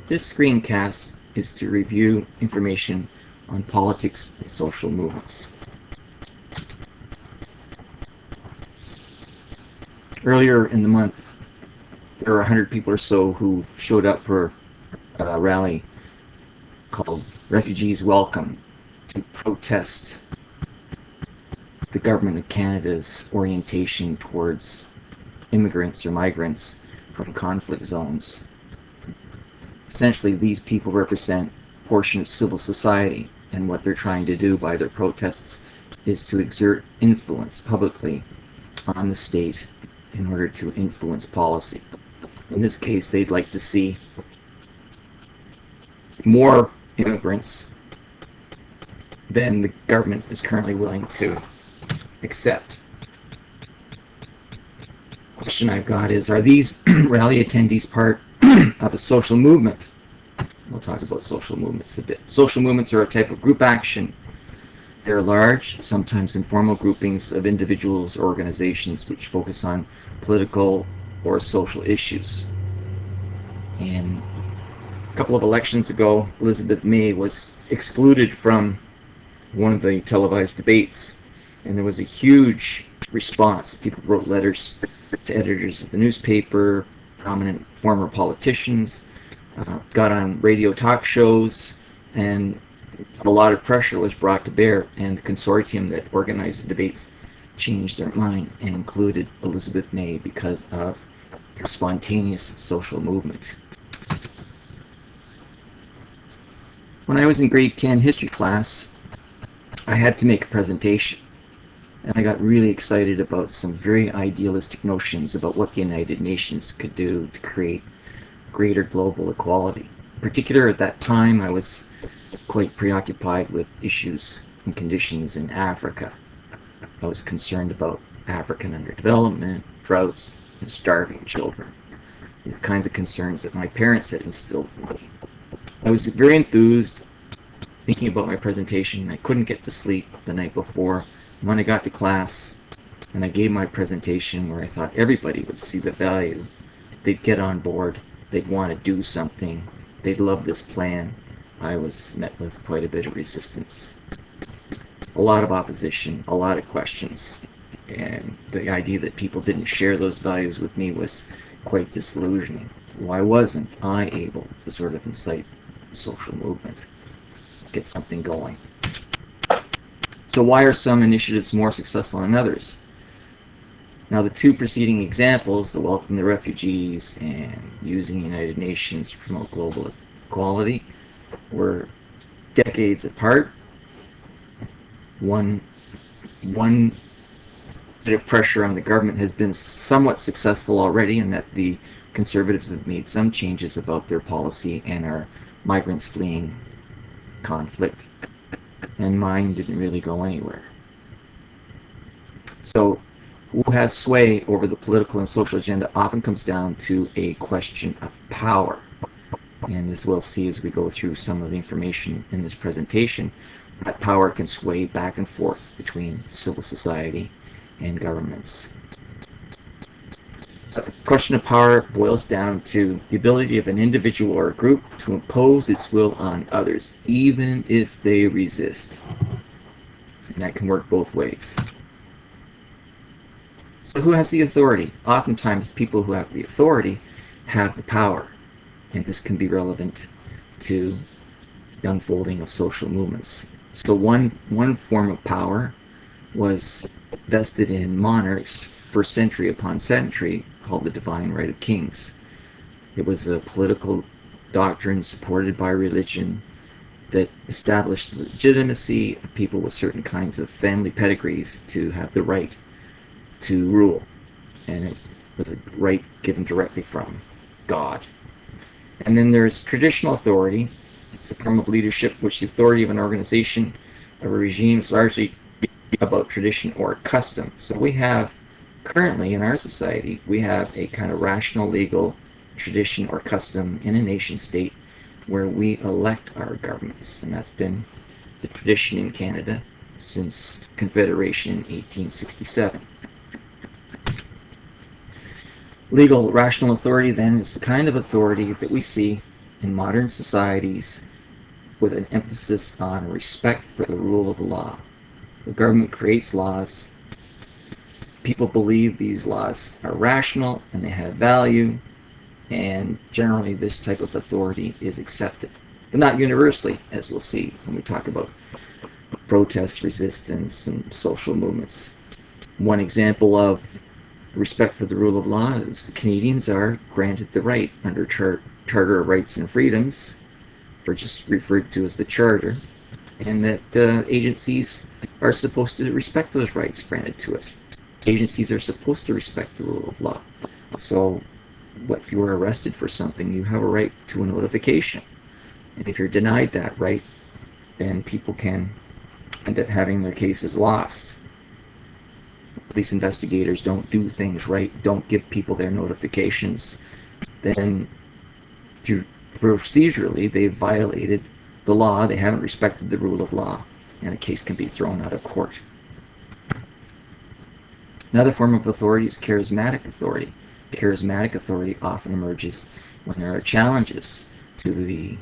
This screencast is to review information on politics and social movements. Earlier in the month, there were 100 people or so who showed up for a rally called Refugees Welcome to protest the government of Canada's orientation towards immigrants or migrants from conflict zones. Essentially, these people represent a portion of civil society, and what they're trying to do by their protests is to exert influence publicly on the state in order to influence policy. In this case, they'd like to see more immigrants than the government is currently willing to accept. The question I've got is, are these rally attendees part of a social movement? We'll talk about social movements a bit. Social movements are a type of group action. They're large, sometimes informal groupings of individuals or organizations which focus on political or social issues. And a couple of elections ago, Elizabeth May was excluded from one of the televised debates, and there was a huge response. People wrote letters to editors of the newspaper, prominent former politicians, got on radio talk shows, and a lot of pressure was brought to bear, and the consortium that organized the debates changed their mind and included Elizabeth May because of her spontaneous social movement. When I was in grade 10 history class, I had to make a presentation, and I got really excited about some very idealistic notions about what the United Nations could do to create greater global equality. In particular, at that time, I was quite preoccupied with issues and conditions in Africa. I was concerned about African underdevelopment, droughts, and starving children, the kinds of concerns that my parents had instilled in me. I was very enthused thinking about my presentation. I couldn't get to sleep the night before. When I got to class and I gave my presentation where I thought everybody would see the value, they'd get on board, they'd want to do something, they'd love this plan, I was met with quite a bit of resistance. A lot of opposition, a lot of questions, and the idea that people didn't share those values with me was quite disillusioning. Why wasn't I able to sort of incite a social movement, get something going? So why are some initiatives more successful than others? Now, the two preceding examples, the Welcome the Refugees and using the United Nations to promote global equality, were decades apart. One bit of pressure on the government has been somewhat successful already, in that the Conservatives have made some changes about their policy and are migrants fleeing conflict, and mine didn't really go anywhere. So who has sway over the political and social agenda often comes down to a question of power. And as we'll see as we go through some of the information in this presentation, that power can sway back and forth between civil society and governments. So the question of power boils down to the ability of an individual or a group to impose its will on others, even if they resist. And that can work both ways. So who has the authority? Oftentimes people who have the authority have the power. And this can be relevant to the unfolding of social movements. So one form of power was vested in monarchs for century upon century, called the divine right of kings. It was a political doctrine supported by religion that established the legitimacy of people with certain kinds of family pedigrees to have the right to rule. And it was a right given directly from God. And then there's traditional authority. It's a form of leadership which the authority of an organization, of a regime, is largely about tradition or custom. So we have, currently in our society, we have a kind of rational legal tradition or custom in a nation state where we elect our governments. And that's been the tradition in Canada since Confederation in 1867. Legal rational authority, then, is the kind of authority that we see in modern societies with an emphasis on respect for the rule of law. The government creates laws. People believe these laws are rational and they have value, and generally this type of authority is accepted. But not universally, as we'll see when we talk about protest, resistance, and social movements. One example of respect for the rule of law is the Canadians are granted the right under Charter of Rights and Freedoms, or just referred to as the Charter, and that agencies are supposed to respect those rights granted to us. Agencies are supposed to respect the rule of law. So if you are arrested for something, you have a right to a notification. And if you're denied that right, then people can end up having their cases lost. Police investigators don't do things right, don't give people their notifications, then procedurally they've violated the law, they haven't respected the rule of law, and a case can be thrown out of court. Another form of authority is charismatic authority. Charismatic authority often emerges when there are challenges to the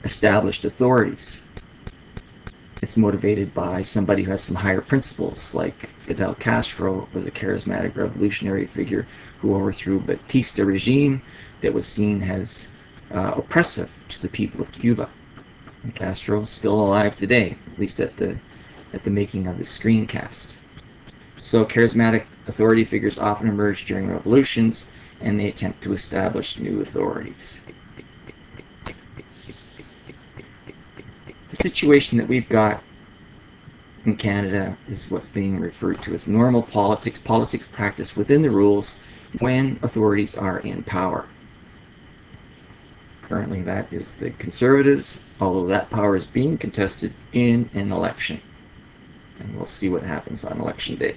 established authorities. It's motivated by somebody who has some higher principles, like Fidel Castro was a charismatic revolutionary figure who overthrew Batista regime that was seen as oppressive to the people of Cuba. And Castro is still alive today, at least at the making of the screencast. So charismatic authority figures often emerge during revolutions, and they attempt to establish new authorities. The situation that we've got in Canada is what's being referred to as normal politics, politics practiced within the rules when authorities are in power. Currently that is the Conservatives, although that power is being contested in an election. And we'll see what happens on election day.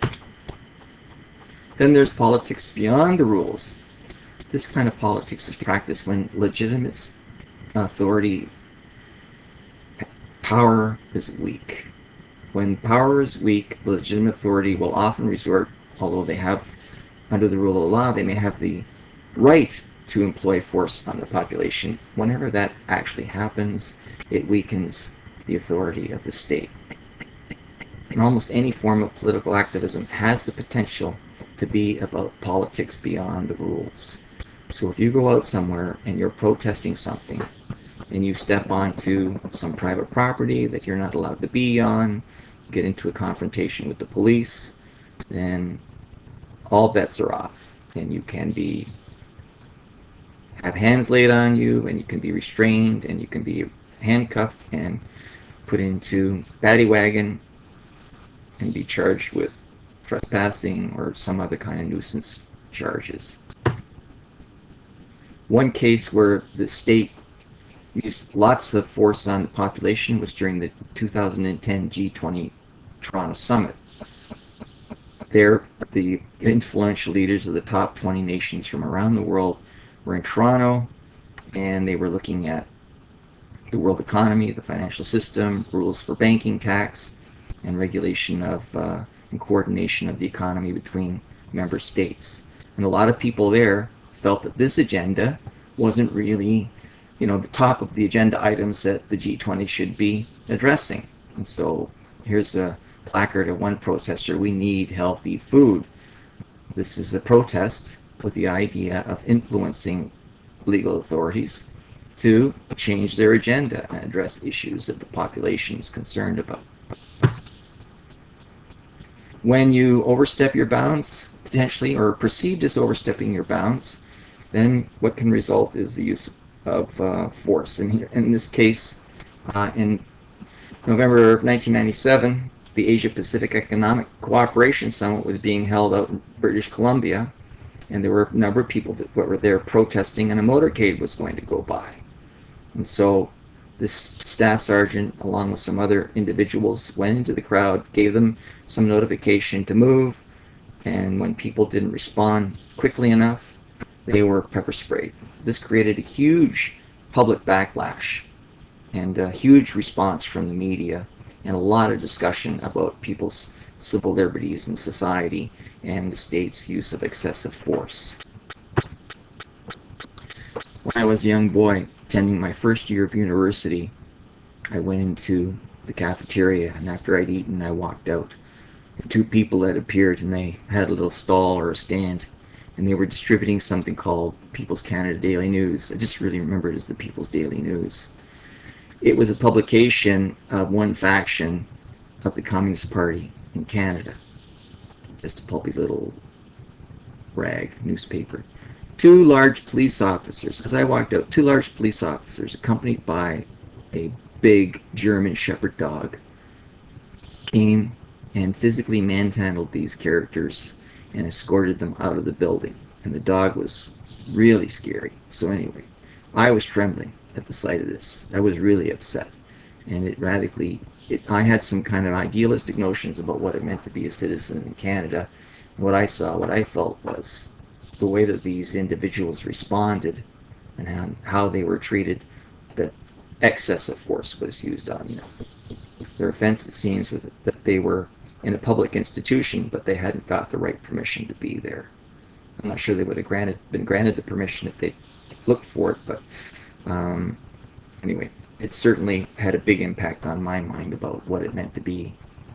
Then there's politics beyond the rules. This kind of politics is practiced when legitimate authority power is weak. When power is weak, legitimate authority will often resort, although they have, under the rule of law, they may have the right to employ force on the population. Whenever that actually happens, it weakens the authority of the state. And almost any form of political activism has the potential to be about politics beyond the rules. So if you go out somewhere and you're protesting something, and you step onto some private property that you're not allowed to be on, get into a confrontation with the police, then all bets are off, and you can have hands laid on you, and you can be restrained, and you can be handcuffed and put into paddy wagon and be charged with trespassing or some other kind of nuisance charges. One case where the state used lots of force on the population was during the 2010 G20 Toronto Summit. There, the influential leaders of the top 20 nations from around the world were in Toronto, and they were looking at the world economy, the financial system, rules for banking, tax, and regulation of and coordination of the economy between member states. And a lot of people there felt that this agenda wasn't really, the top of the agenda items that the G20 should be addressing. And so here's a placard of one protester: "We need healthy food." This is a protest with the idea of influencing legal authorities to change their agenda and address issues that the population is concerned about. When you overstep your bounds, potentially, or perceived as overstepping your bounds, then what can result is the use of force. And here, in this case, in November of 1997, the Asia-Pacific Economic Cooperation Summit was being held out in British Columbia, and there were a number of people that were there protesting, and a motorcade was going to go by. And so this staff sergeant, along with some other individuals, went into the crowd, gave them some notification to move, and when people didn't respond quickly enough, they were pepper sprayed. This created a huge public backlash and a huge response from the media, and a lot of discussion about people's civil liberties in society and the state's use of excessive force. When I was a young boy, attending my first year of university, I went into the cafeteria, and after I'd eaten, I walked out. Two people had appeared, and they had a little stall or a stand, and they were distributing something called People's Canada Daily News. I just really remember it as the People's Daily News. It was a publication of one faction of the Communist Party in Canada. Just a pulpy little rag newspaper. Two large police officers, as I walked out, two large police officers accompanied by a big German Shepherd dog came and physically manhandled these characters and escorted them out of the building. And the dog was really scary. So anyway, I was trembling at the sight of this. I was really upset. And I had some kind of idealistic notions about what it meant to be a citizen in Canada. What I saw, what I felt was the way that these individuals responded and how they were treated, that excess of force was used on them. Their offense, it seems, was that they were in a public institution, but they hadn't got the right permission to be there. I'm not sure they would have been granted the permission if they looked for it, but anyway, it certainly had a big impact on my mind about what it meant to be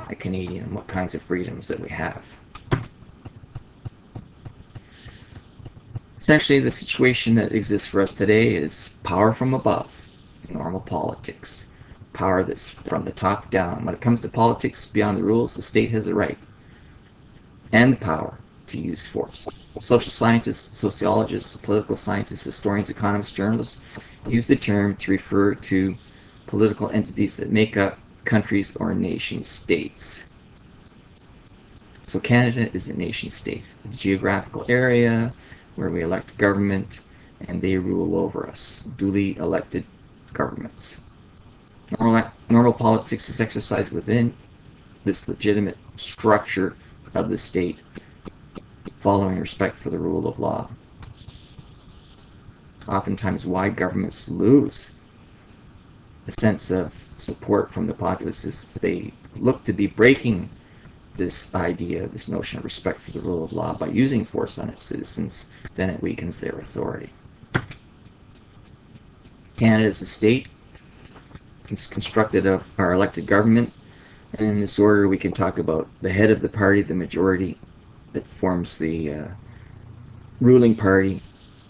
a Canadian and what kinds of freedoms that we have. Essentially, the situation that exists for us today is power from above, normal politics. Power that's from the top down. When it comes to politics beyond the rules, the state has the right and the power to use force. Social scientists, sociologists, political scientists, historians, economists, journalists use the term to refer to political entities that make up countries or nation states. So Canada is a nation state, a geographical area where we elect government and they rule over us, duly elected governments. Normal politics is exercised within this legitimate structure of the state, following respect for the rule of law. Oftentimes, why governments lose a sense of support from the populace is they look to be breaking this idea, this notion of respect for the rule of law by using force on its citizens, then it weakens their authority. Canada is a state. It's constructed of our elected government, and in this order we can talk about the head of the party, the majority that forms the ruling party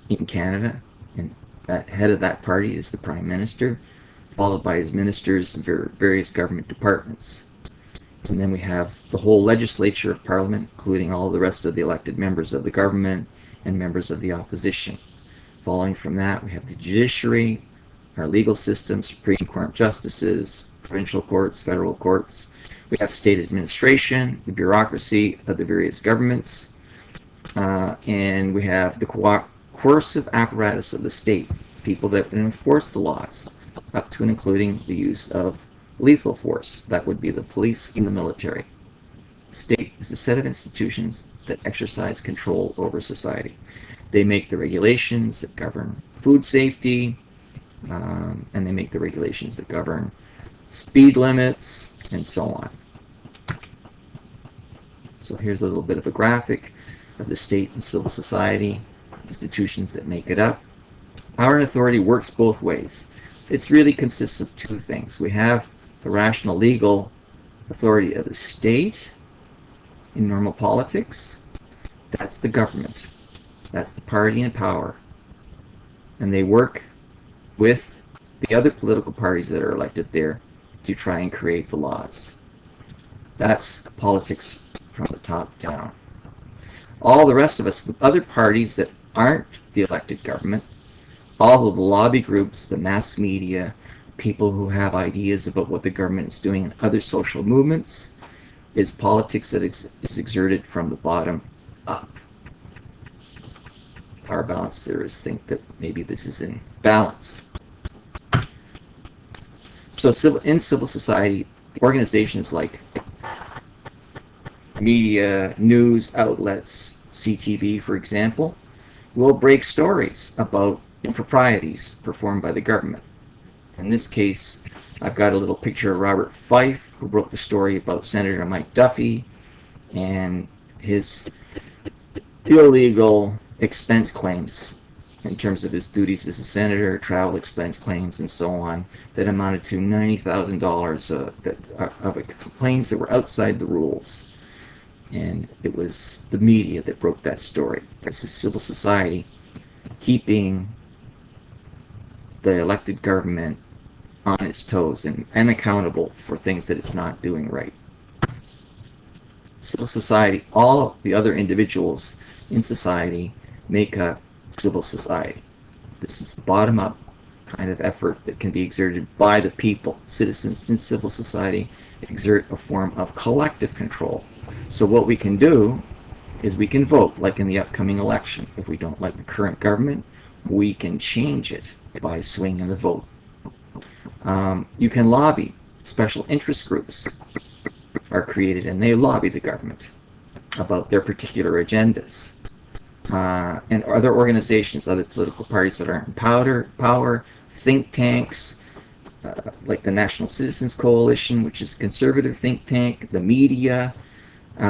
in Canada, and that head of that party is the Prime Minister, followed by his ministers and various government departments. And then we have the whole legislature of Parliament, including all the rest of the elected members of the government and members of the opposition. Following from that, we have the judiciary, our legal system, Supreme Court justices, provincial courts, federal courts. We have state administration, the bureaucracy of the various governments, and we have the coercive apparatus of the state, people that enforce the laws, up to and including the use of lethal force. That would be the police and the military. The state is a set of institutions that exercise control over society. They make the regulations that govern food safety, and they make the regulations that govern speed limits and so on. So here's a little bit of a graphic of the state and civil society institutions that make it up. Power and authority works both ways. It really consists of two things. We have the rational legal authority of the state in normal politics. That's the government. That's the party in power. And they work with the other political parties that are elected there to try and create the laws. That's politics from the top down. All the rest of us, the other parties that aren't the elected government, all of the lobby groups, the mass media, people who have ideas about what the government is doing and other social movements, is politics that is exerted from the bottom up. Power balance theorists think that maybe this is in balance. So in civil society, organizations like media, news outlets, CTV, for example, will break stories about improprieties performed by the government. In this case, I've got a little picture of Robert Fife, who broke the story about Senator Mike Duffy and his illegal expense claims in terms of his duties as a senator, travel expense claims, and so on, that amounted to $90,000 of claims that were outside the rules. And it was the media that broke that story. This is civil society keeping the elected government on its toes and accountable for things that it's not doing right. Civil society, all the other individuals in society make up civil society. This is the bottom-up kind of effort that can be exerted by the people. Citizens in civil society exert a form of collective control. So what we can do is we can vote, like in the upcoming election. If we don't like the current government, we can change it by swinging the vote. You can lobby. Special interest groups are created and they lobby the government about their particular agendas. And other organizations, other political parties that are in power, think tanks, like the National Citizens Coalition, which is a conservative think tank, the media,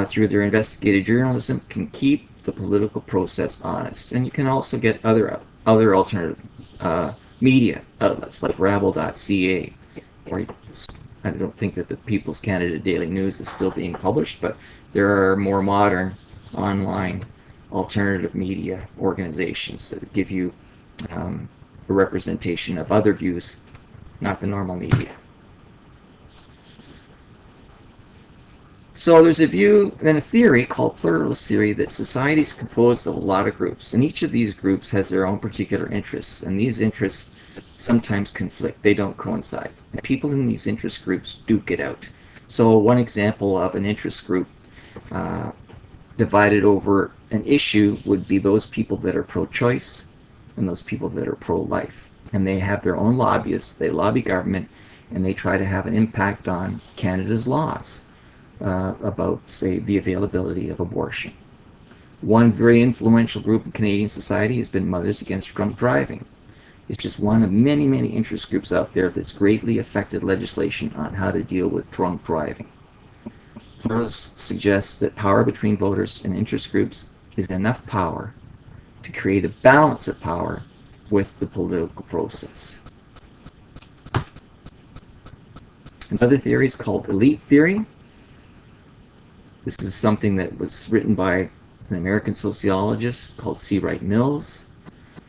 through their investigative journalism, can keep the political process honest. And you can also get other alternative media outlets like rabble.ca, or I don't think that the People's Canada Daily News is still being published, but there are more modern online alternative media organizations that give you a representation of other views, not the normal media. So there's a view and a theory called pluralist theory that society is composed of a lot of groups, and each of these groups has their own particular interests, and these interests sometimes conflict. They don't coincide. And people in these interest groups duke it out. So one example of an interest group divided over an issue would be those people that are pro-choice and those people that are pro-life. And they have their own lobbyists. They lobby government, and they try to have an impact on Canada's laws about, say, the availability of abortion. One very influential group in Canadian society has been Mothers Against Drunk Driving. It's just one of many, many interest groups out there that's greatly affected legislation on how to deal with drunk driving. Pluralists suggest that power between voters and interest groups is enough power to create a balance of power with the political process. Another theory is called elite theory. This is something that was written by an American sociologist called C. Wright Mills.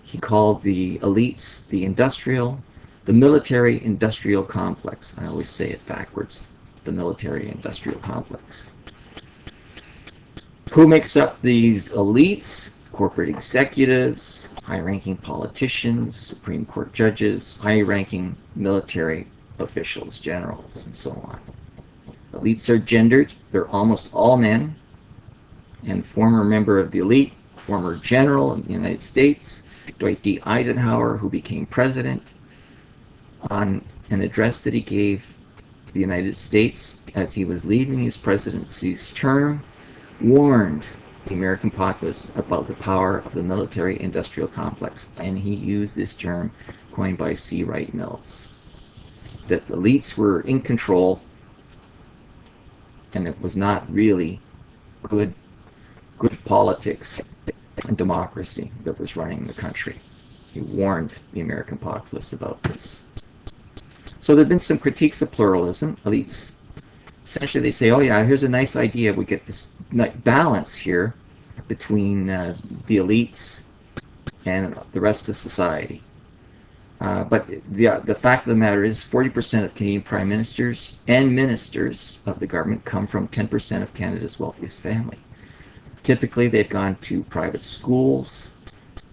He called the elites the military-industrial complex. I always say it backwards, the military-industrial complex. Who makes up these elites? Corporate executives, high-ranking politicians, Supreme Court judges, high-ranking military officials, generals, and so on. Elites are gendered. They're almost all men. And former member of the elite, former general in the United States, Dwight D. Eisenhower, who became president, on an address that he gave the United States as he was leaving his presidency's term, warned the American populace about the power of the military-industrial complex. And he used this term coined by C. Wright Mills, that the elites were in control, and it was not really good politics and democracy that was running the country. He warned the American populace about this. So there have been some critiques of pluralism. Elites, essentially they say, oh yeah, here's a nice idea. We get this balance here between the elites and the rest of society. But the fact of the matter is 40% of Canadian prime ministers and ministers of the government come from 10% of Canada's wealthiest family. Typically, they've gone to private schools,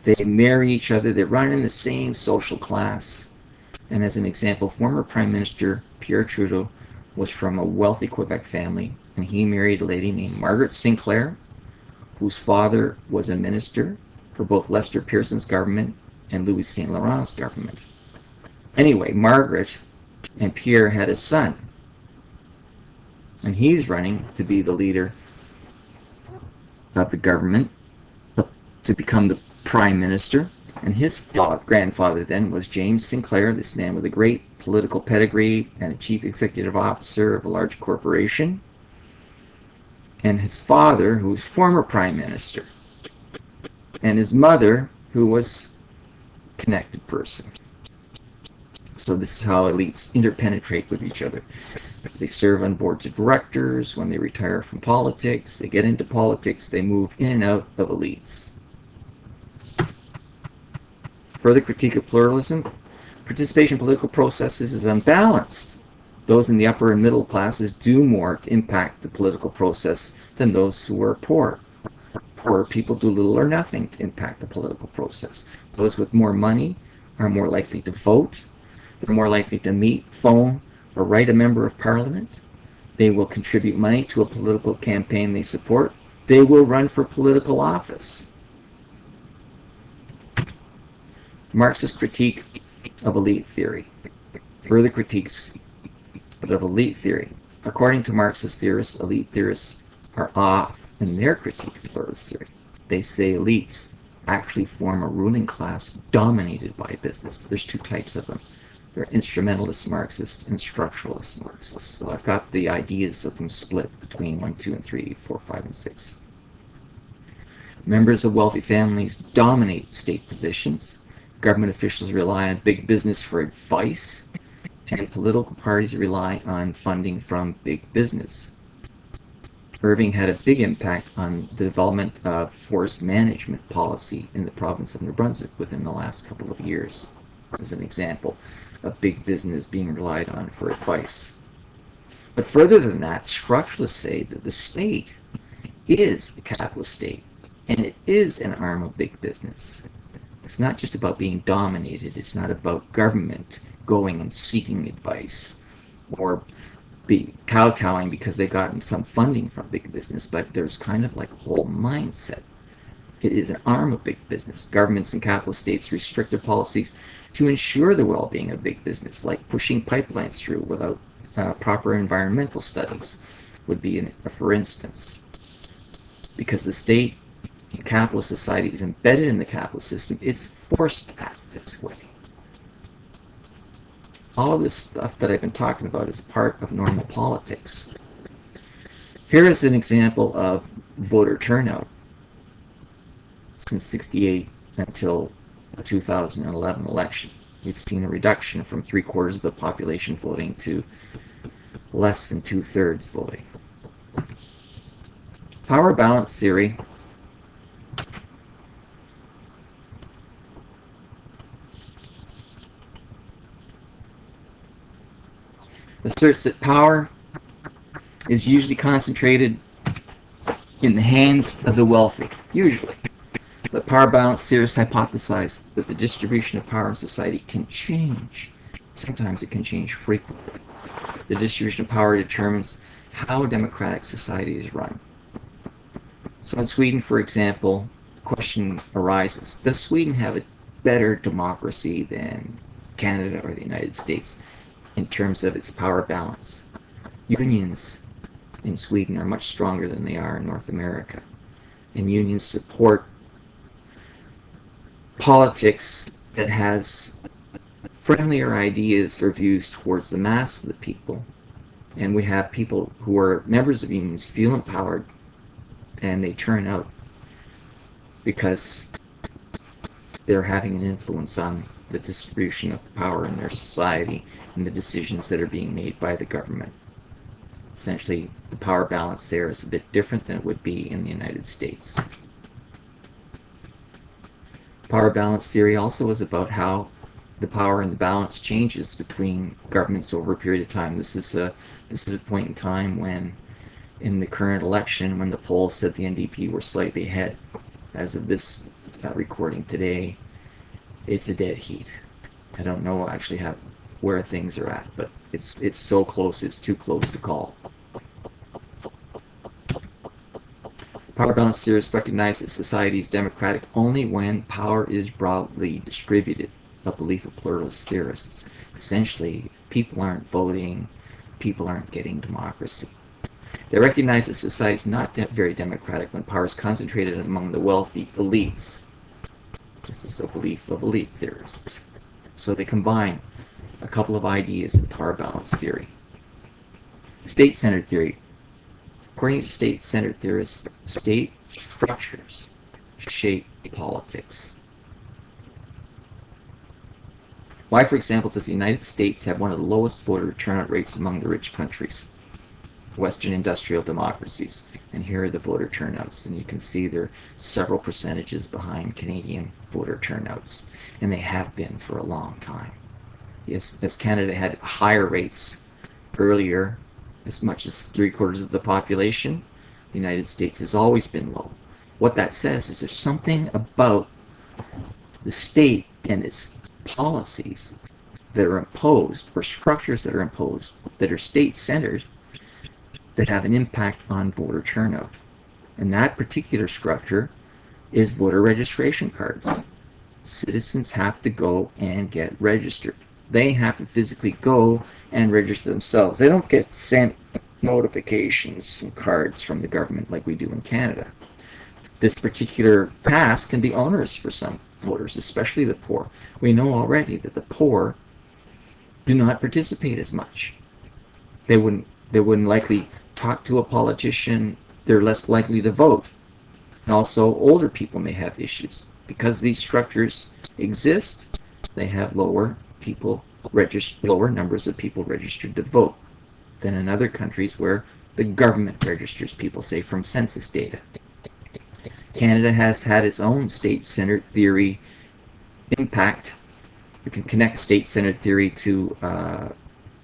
they marry each other, they run in the same social class. And as an example, former Prime Minister Pierre Trudeau was from a wealthy Quebec family, and he married a lady named Margaret Sinclair, whose father was a minister for both Lester Pearson's government and Louis Saint Laurent's government. Anyway, Margaret and Pierre had a son, and he's running to be the leader of the government, to become the prime minister. And his grandfather then was James Sinclair, this man with a great political pedigree and a chief executive officer of a large corporation. And his father, who was former prime minister. And his mother, who was connected person. So this is how elites interpenetrate with each other. They serve on boards of directors. When they retire from politics, they get into politics, they move in and out of elites. Further critique of pluralism: participation in political processes is unbalanced. Those in the upper and middle classes do more to impact the political process than those who are poor. Poor people do little or nothing to impact the political process. Those with more money are more likely to vote. They're more likely to meet, phone, or write a member of parliament. They will contribute money to a political campaign they support. They will run for political office. Marxist critique of elite theory. Further critiques of elite theory. According to Marxist theorists, elite theorists are off in their critique of pluralist theory. They say elites actually form a ruling class dominated by business. There's two types of them. They're instrumentalist Marxists and structuralist Marxists. So I've got the ideas of them split between 1, 2, and 3, 4, 5, and 6. Members of wealthy families dominate state positions. Government officials rely on big business for advice, and political parties rely on funding from big business. Irving had a big impact on the development of forest management policy in the province of New Brunswick within the last couple of years, as an example of big business being relied on for advice. But further than that, structuralists say that the state is a capitalist state, and it is an arm of big business. It's not just about being dominated. It's not about government going and seeking advice or be kowtowing because they've gotten some funding from big business, but there's kind of like a whole mindset. It is an arm of big business. Governments and capitalist states restrict their policies to ensure the well-being of big business, like pushing pipelines through without proper environmental studies would be, for instance. Because the state in capitalist society is embedded in the capitalist system, it's forced to act this way. All of this stuff that I've been talking about is part of normal politics. Here is an example of voter turnout since '68 until the 2011 election. We've seen a reduction from 3/4 of the population voting to less than 2/3 voting. Power balance theory asserts that power is usually concentrated in the hands of the wealthy, usually. But power balance theorists hypothesize that the distribution of power in society can change. Sometimes it can change frequently. The distribution of power determines how a democratic society is run. So in Sweden, for example, the question arises, does Sweden have a better democracy than Canada or the United States in terms of its power balance? Unions in Sweden are much stronger than they are in North America. And unions support politics that has friendlier ideas or views towards the mass of the people. And we have people who are members of unions feel empowered, and they turn out because they're having an influence on the distribution of power in their society and the decisions that are being made by the government. Essentially, the power balance there is a bit different than it would be in the United States. Power balance theory also is about how the power and the balance changes between governments over a period of time. This is a point in time when, in the current election, when the polls said the NDP were slightly ahead. As of this recording today, it's a dead heat. I don't know actually where things are at, but it's so close, it's too close to call. Power balance theorists recognize that society is democratic only when power is broadly distributed, a belief of pluralist theorists. Essentially, people aren't voting, people aren't getting democracy. They recognize that society is not very democratic when power is concentrated among the wealthy elites. This is a belief of elite theorists. So they combine a couple of ideas in power balance theory. State-centered theory. According to state-centered theorists, state structures shape politics. Why, for example, does the United States have one of the lowest voter turnout rates among the rich countries, Western industrial democracies? And here are the voter turnouts, and you can see they're several percentages behind Canadian voter turnouts, and they have been for a long time. Yes, as Canada had higher rates earlier, as much as 3/4 of the population, the United States has always been low. What that says is there's something about the state and its policies that are imposed, or structures that are imposed, that are state-centered, that have an impact on voter turnout. And that particular structure is voter registration cards. Citizens have to go and get registered. They have to physically go and register themselves. They don't get sent notifications and cards from the government like we do in Canada. This particular pass can be onerous for some voters, especially the poor. We know already that the poor do not participate as much. They wouldn't likely talk to a politician. They're less likely to vote. And also, older people may have issues. Because these structures exist, they have lower numbers of people registered to vote than in other countries where the government registers people, say from census data. Canada has had its own state-centered theory impact. You can connect state-centered theory to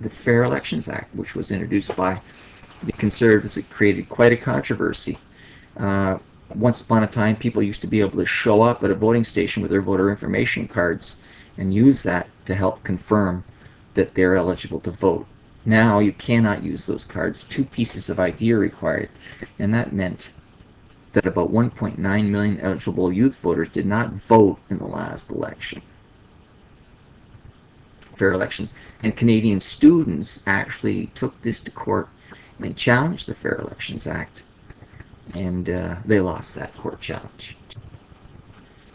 the Fair Elections Act, which was introduced by the Conservatives. It created quite a controversy. Once upon a time, people used to be able to show up at a voting station with their voter information cards and use that to help confirm that they're eligible to vote. Now you cannot use those cards. 2 pieces of ID are required, and that meant that about 1.9 million eligible youth voters did not vote in the last election. Fair elections. And Canadian students actually took this to court and challenged the Fair Elections Act, and they lost that court challenge.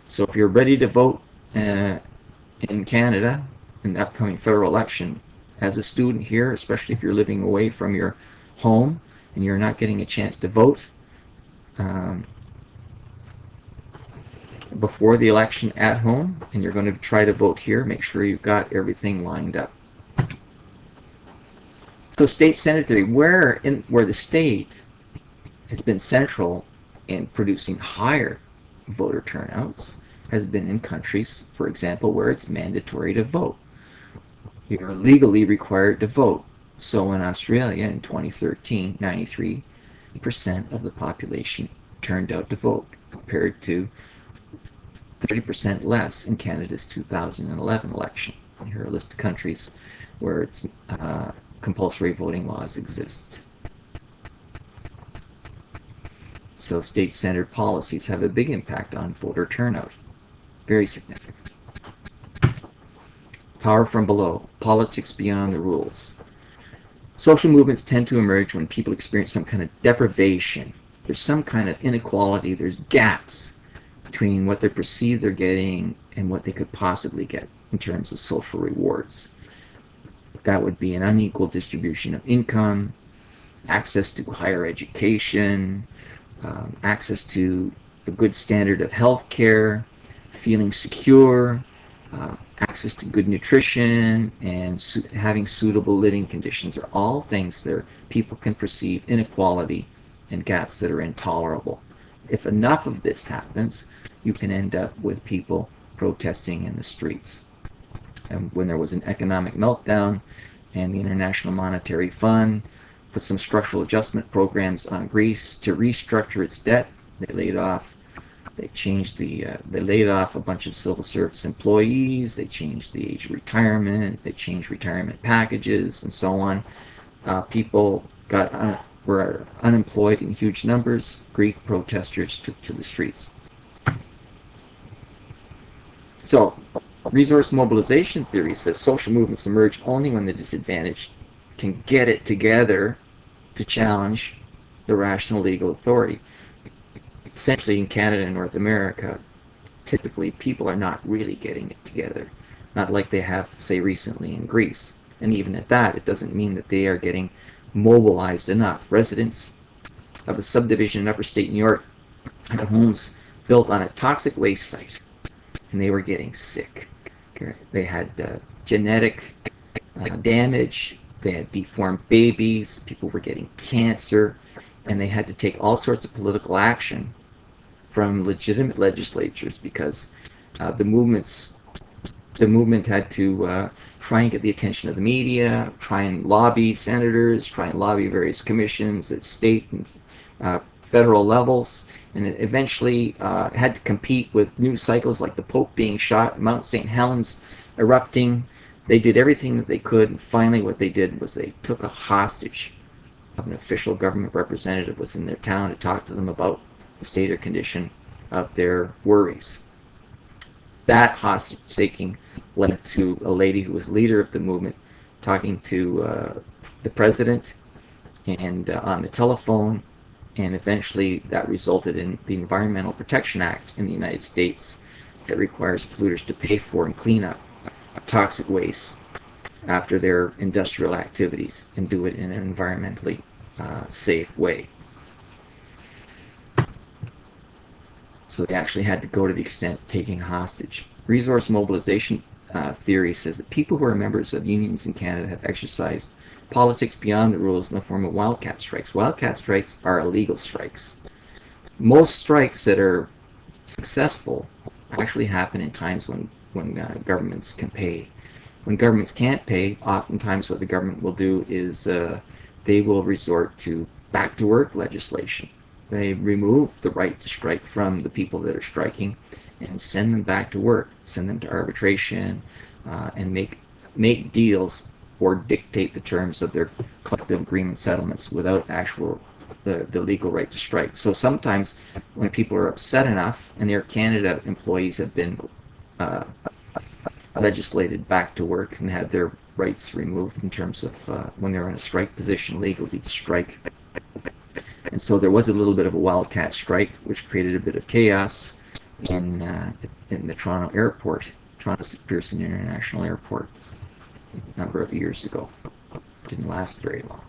So if you're ready to vote in Canada in the upcoming federal election, as a student here, especially if you're living away from your home and you're not getting a chance to vote before the election at home, and you're going to try to vote here, make sure you've got everything lined up. So state-centered theory, where the state has been central in producing higher voter turnouts has been in countries, for example, where it's mandatory to vote. You're legally required to vote. So in Australia in 2013, 93% of the population turned out to vote, compared to 30% less in Canada's 2011 election. And here are a list of countries where it's compulsory voting laws exist. So state-centered policies have a big impact on voter turnout. Very significant. Power from below. Politics beyond the rules. Social movements tend to emerge when people experience some kind of deprivation. There's some kind of inequality. There's gaps between what they perceive they're getting and what they could possibly get in terms of social rewards. That would be an unequal distribution of income, access to higher education, access to a good standard of health care, feeling secure, access to good nutrition, and having suitable living conditions are all things that people can perceive inequality and gaps that are intolerable. If enough of this happens, you can end up with people protesting in the streets. And when there was an economic meltdown and the International Monetary Fund put some structural adjustment programs on Greece to restructure its debt, they laid off a bunch of civil service employees, they changed the age of retirement, they changed retirement packages, and so on. People were unemployed in huge numbers. Greek protesters took to the streets. So, resource mobilization theory says social movements emerge only when the disadvantaged can get it together to challenge the rational legal authority. Essentially, in Canada and North America, typically people are not really getting it together. Not like they have, say, recently in Greece. And even at that, it doesn't mean that they are getting mobilized enough. Residents of a subdivision in upstate New York had homes built on a toxic waste site, and they were getting sick. they had genetic damage, they had deformed babies, people were getting cancer, and they had to take all sorts of political action from legitimate legislatures because the movement had to try and get the attention of the media, try and lobby senators, try and lobby various commissions at state and federal levels, and it eventually had to compete with news cycles like the Pope being shot, Mount St. Helens erupting. They did everything that they could, and finally what they did was they took a hostage of an official government representative was in their town to talk to them about the state or condition of their worries. That hostage taking led to a lady who was leader of the movement talking to the president and on the telephone, and eventually that resulted in the Environmental Protection Act in the United States that requires polluters to pay for and clean up toxic waste after their industrial activities and do it in an environmentally safe way. So they actually had to go to the extent of taking hostage. Resource mobilization theory says that people who are members of unions in Canada have exercised politics beyond the rules in the form of wildcat strikes. Wildcat strikes are illegal strikes. Most strikes that are successful actually happen in times when governments can pay. When governments can't pay, oftentimes what the government will do is they will resort to back to work legislation. They remove the right to strike from the people that are striking and send them back to work, send them to arbitration, and make deals or dictate the terms of their collective agreement settlements without the legal right to strike. So sometimes when people are upset enough, and Air Canada employees have been legislated back to work and had their rights removed in terms of when they're in a strike position legally to strike. And so there was a little bit of a wildcat strike, which created a bit of chaos in the Toronto airport, Toronto Pearson International Airport, a number of years ago. It didn't last very long.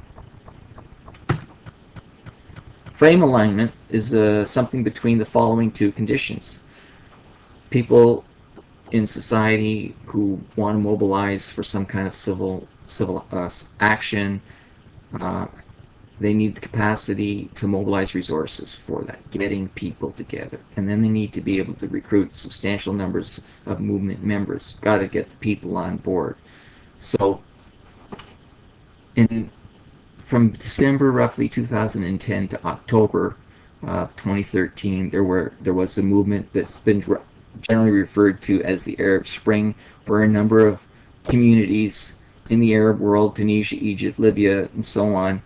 Frame alignment is something between the following two conditions. People in society who want to mobilize for some kind of civil action, they need the capacity to mobilize resources for that, getting people together. And then they need to be able to recruit substantial numbers of movement members. Got to get the people on board. So from December roughly 2010 to October 2013, there was a movement that's been generally referred to as the Arab Spring, where a number of communities in the Arab world, Tunisia, Egypt, Libya, and so on,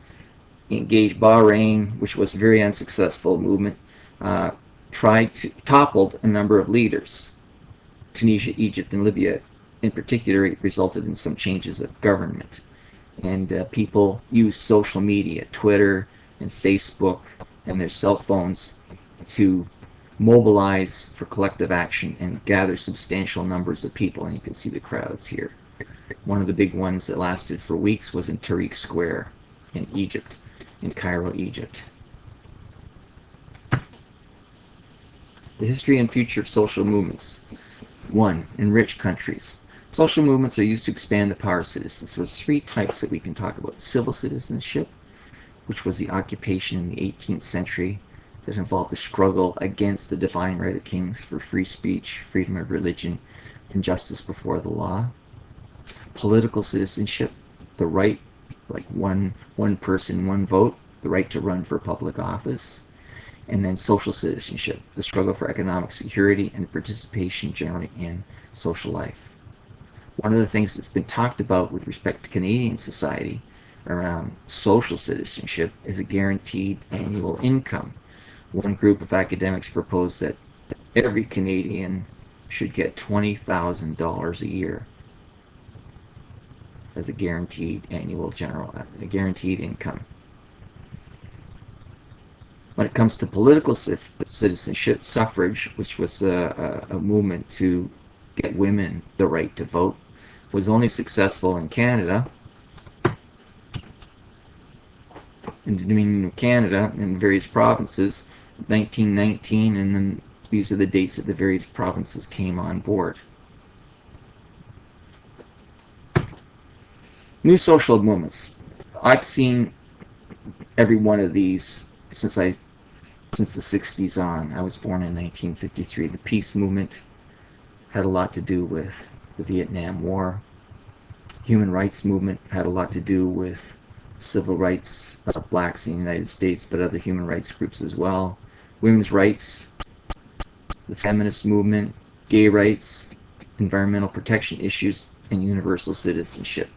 engaged. Bahrain, which was a very unsuccessful movement, toppled a number of leaders. Tunisia, Egypt, and Libya in particular, it resulted in some changes of government. And people used social media, Twitter and Facebook, and their cell phones to mobilize for collective action and gather substantial numbers of people. And you can see the crowds here. One of the big ones that lasted for weeks was in Tahrir Square in Egypt, in Cairo, Egypt. The history and future of social movements. 1. In rich countries. Social movements are used to expand the power of citizens. So there's three types that we can talk about. Civil citizenship, which was the occupation in the 18th century that involved the struggle against the divine right of kings for free speech, freedom of religion, and justice before the law. Political citizenship, the right, like one person, one vote, the right to run for public office. And then social citizenship, the struggle for economic security and participation generally in social life. One of the things that's been talked about with respect to Canadian society around social citizenship is a guaranteed annual income. One group of academics proposed that every Canadian should get $20,000 a year as a guaranteed guaranteed income. When it comes to political citizenship, suffrage, which was a movement to get women the right to vote, was only successful in Canada, in the Dominion of Canada, in various provinces, 1919, and then these are the dates that the various provinces came on board. New social movements. I've seen every one of these since the 60s on. I was born in 1953. The peace movement had a lot to do with the Vietnam War. Human rights movement had a lot to do with civil rights of blacks in the United States, but other human rights groups as well. Women's rights, the feminist movement, gay rights, environmental protection issues, and universal citizenship,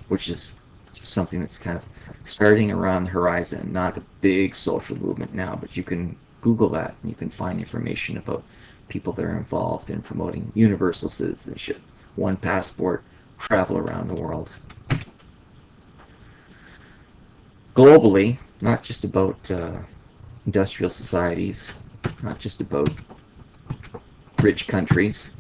which is just something that's kind of starting around the horizon. Not a big social movement now, but you can Google that and you can find information about people that are involved in promoting universal citizenship. One passport, travel around the world. Globally, not just about industrial societies, not just about rich countries.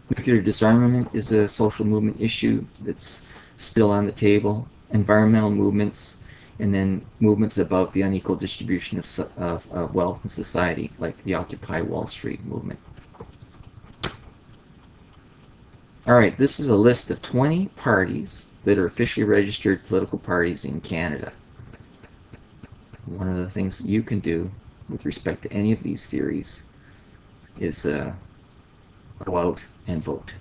Nuclear disarmament is a social movement issue that's still on the table. Environmental movements, and then movements about the unequal distribution of wealth in society, like the Occupy Wall Street movement. Alright, this is a list of 20 parties that are officially registered political parties in Canada. One of the things that you can do with respect to any of these theories is go out and vote.